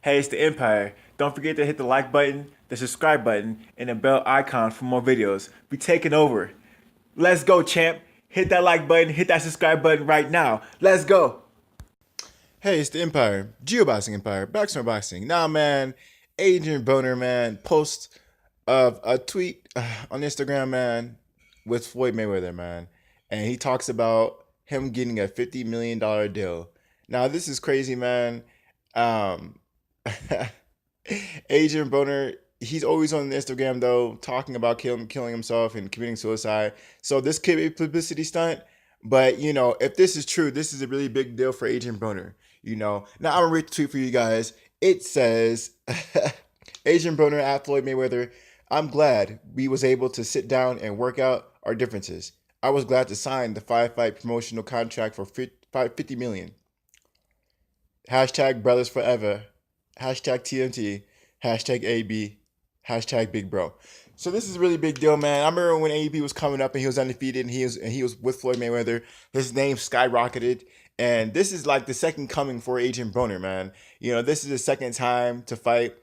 Hey, it's the Empire. Don't forget to hit the like button, the subscribe button, and the bell icon for more videos. We taking over. Let's go, champ. Hit that like button, hit that subscribe button right now. Let's go. Hey, it's the Empire, Geoboxing Empire, Boxing Boxing. Now, man, Adrien Broner, man, post of a tweet on Instagram, man, with Floyd Mayweather, man, and he talks about him getting a $50 million deal. Now, this is crazy, man. Um, Adrien Broner, he's always on Instagram though, talking about killing himself and committing suicide. So this could be a publicity stunt. But if this is true, this is a really big deal for Adrien Broner. Now I'm gonna read the tweet for you guys. It says, Adrien Broner at Floyd Mayweather. I'm glad we was able to sit down and work out our differences. I was glad to sign the 5 fight promotional contract for 50 million. Hashtag brothers forever. Hashtag TMT. Hashtag AB. Hashtag big bro. So this is a really big deal, man. I remember when AB was coming up and he was undefeated and he was with Floyd Mayweather. His name skyrocketed, and this is like the second coming for Adrien Broner, man. This is the second time to fight.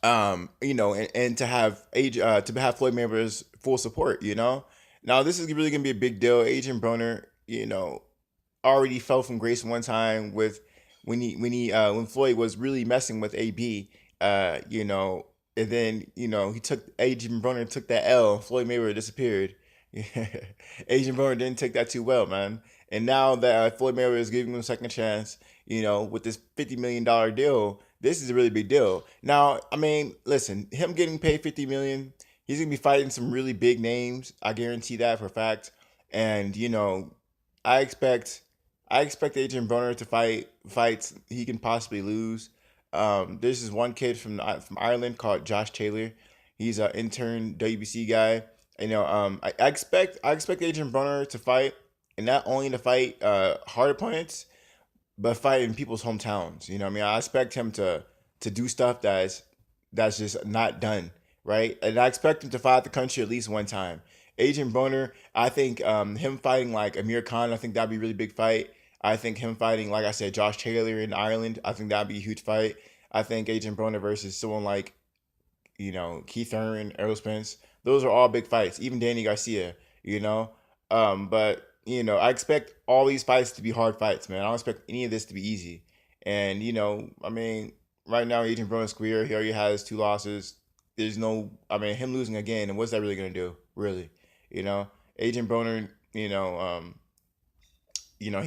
And to have Floyd Mayweather's full support. Now this is really gonna be a big deal. Adrien Broner, already fell from grace one time with when Floyd was really messing with AB. And then he took Adrien Broner took that L. Floyd Mayweather disappeared. Adrien Broner didn't take that too well, man. And now that Floyd Mayweather is giving him a second chance, with this $50 million deal, this is a really big deal. Now, I mean, listen, him getting paid 50 million, he's gonna be fighting some really big names. I guarantee that for a fact. And I expect I expect Adrien Broner to fight fights he can possibly lose. There's this one kid from Ireland called Josh Taylor. He's an intern WBC guy. I expect Adrien Broner to fight, and not only to fight hard opponents, but fight in people's hometowns. I expect him to do stuff that's just not done, right? And I expect him to fight the country at least one time. Adrien Broner, I think him fighting like Amir Khan, I think that'd be a really big fight. I think him fighting, like I said, Josh Taylor in Ireland, I think that'd be a huge fight. I think Adrien Broner versus someone like Keith Thurman, Errol Spence. Those are all big fights. Even Danny Garcia, you know. But I expect all these fights to be hard fights, man. I don't expect any of this to be easy. And I mean, right now Adrien Broner's career, he already has two losses. There's no, I mean, him losing again, and what's that really gonna do, really? Adrien Broner, he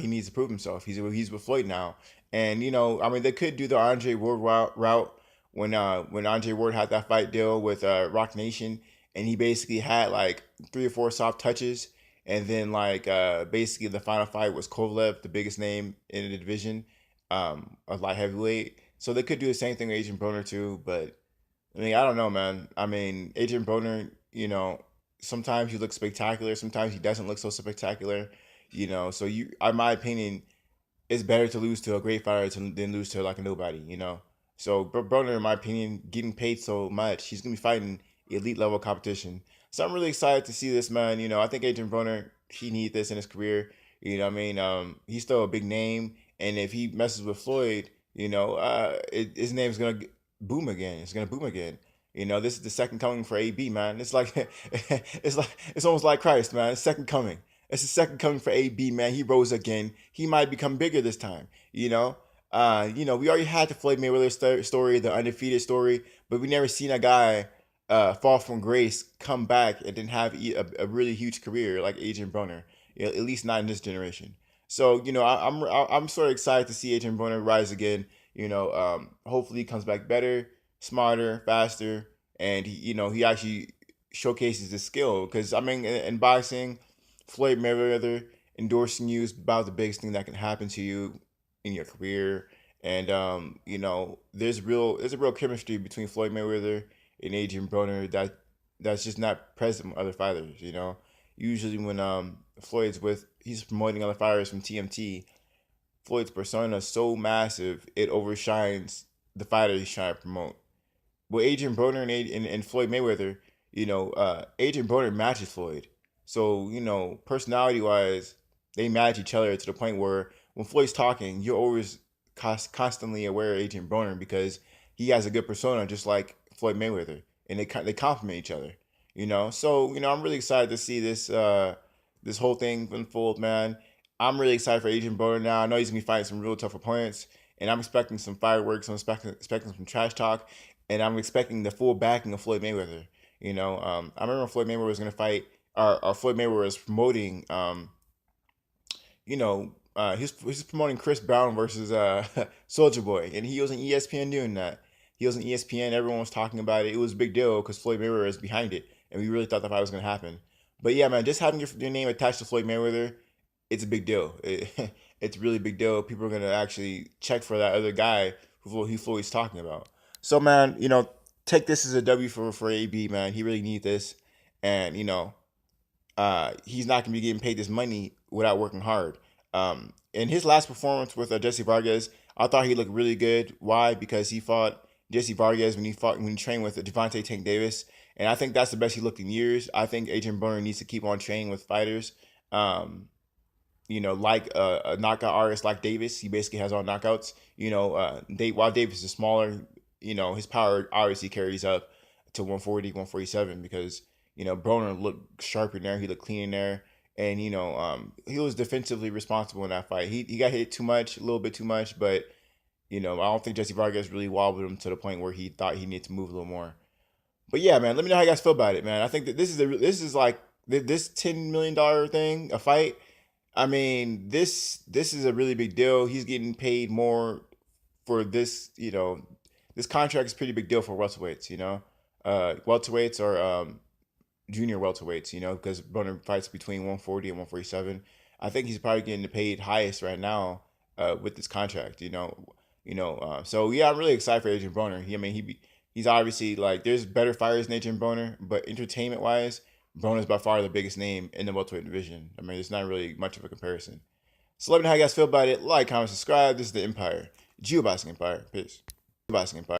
needs to prove himself. He's with Floyd now, and I mean, they could do the Andre Ward route when Andre Ward had that fight deal with Rock Nation, and he basically had like three or four soft touches, and then like basically the final fight was Kovalev, the biggest name in the division, of light heavyweight. So they could do the same thing with Adrien Broner too, but I mean, I don't know, man. I mean, Adrien Broner, sometimes he looks spectacular, sometimes he doesn't look so spectacular. So in my opinion, it's better to lose to a great fighter than lose to like a nobody. So Broner, in my opinion, getting paid so much, he's gonna be fighting elite level competition. So I'm really excited to see this, man. I think Adrien Broner, he needs this in his career. What I mean? He's still a big name, and if he messes with Floyd, his name's gonna boom again. It's gonna boom again. This is the second coming for AB, man. It's like it's almost like Christ, man. It's second coming. It's the second coming for AB, man. He rose again. He might become bigger this time. We already had the Floyd Mayweather story, the undefeated story, but we never seen a guy fall from grace, come back, and then have a really huge career like Adrien Broner. At least not in this generation. So I'm sort of excited to see Adrien Broner rise again. Hopefully he comes back better, smarter, faster, and he actually showcases his skill. Because I mean, in boxing, Floyd Mayweather endorsing you is about the biggest thing that can happen to you in your career. And there's a real chemistry between Floyd Mayweather and Adrien Broner that's just not present with other fighters. Usually when he's promoting other fighters from TMT, Floyd's persona is so massive it overshines the fighter he's trying to promote. With Adrien Broner and Floyd Mayweather, Adrien Broner matches Floyd. So, personality wise, they match each other to the point where when Floyd's talking, you're always constantly aware of Adrien Broner because he has a good persona, just like Floyd Mayweather, and they complement each other. So I'm really excited to see this whole thing unfold, man. I'm really excited for Adrien Broner now. I know he's gonna be fighting some real tough opponents, and I'm expecting some fireworks. I'm expecting some trash talk, and I'm expecting the full backing of Floyd Mayweather. I remember when Floyd Mayweather was gonna fight, or Floyd Mayweather was promoting, he's promoting Chris Brown versus Soldier Boy, and he was on ESPN doing that. He was on ESPN. Everyone was talking about it. It was a big deal because Floyd Mayweather was behind it, and we really thought that fight was gonna happen. But yeah, man, just having your name attached to Floyd Mayweather, it's a big deal. It's a really big deal. People are gonna actually check for that other guy who Floyd's talking about. So man, take this as a W for AB, man. He really needs this, and he's not gonna be getting paid this money without working hard. In his last performance with Jesse Vargas, I thought he looked really good. Why? Because he fought Jesse Vargas when he trained with Devontae Tank Davis, and I think that's the best he looked in years. I think Adrien Broner needs to keep on training with fighters, like a knockout artist like Davis. He basically has all knockouts. While Davis is smaller, his power obviously carries up to 140, 147 because Broner looked sharp in there. He looked clean in there. And, he was defensively responsible in that fight. He got hit too much, a little bit too much, but, I don't think Jesse Vargas really wobbled him to the point where he thought he needed to move a little more. But yeah, man, let me know how you guys feel about it, man. I think that this is like this $10 million thing, a fight. I mean, this is a really big deal. He's getting paid more for this, this contract is a pretty big deal for welterweights, welterweights or junior welterweights, because Broner fights between 140 and 147. I think he's probably getting paid highest right now with this contract, So yeah, I'm really excited for Adrien Broner. He's obviously like there's better fighters than Adrien Broner, but entertainment wise, Broner's by far the biggest name in the welterweight division. It's not really much of a comparison. So let me know how you guys feel about it. Like, comment, subscribe. This is the Empire. Geoboxing Empire. Peace. Geoboxing Empire.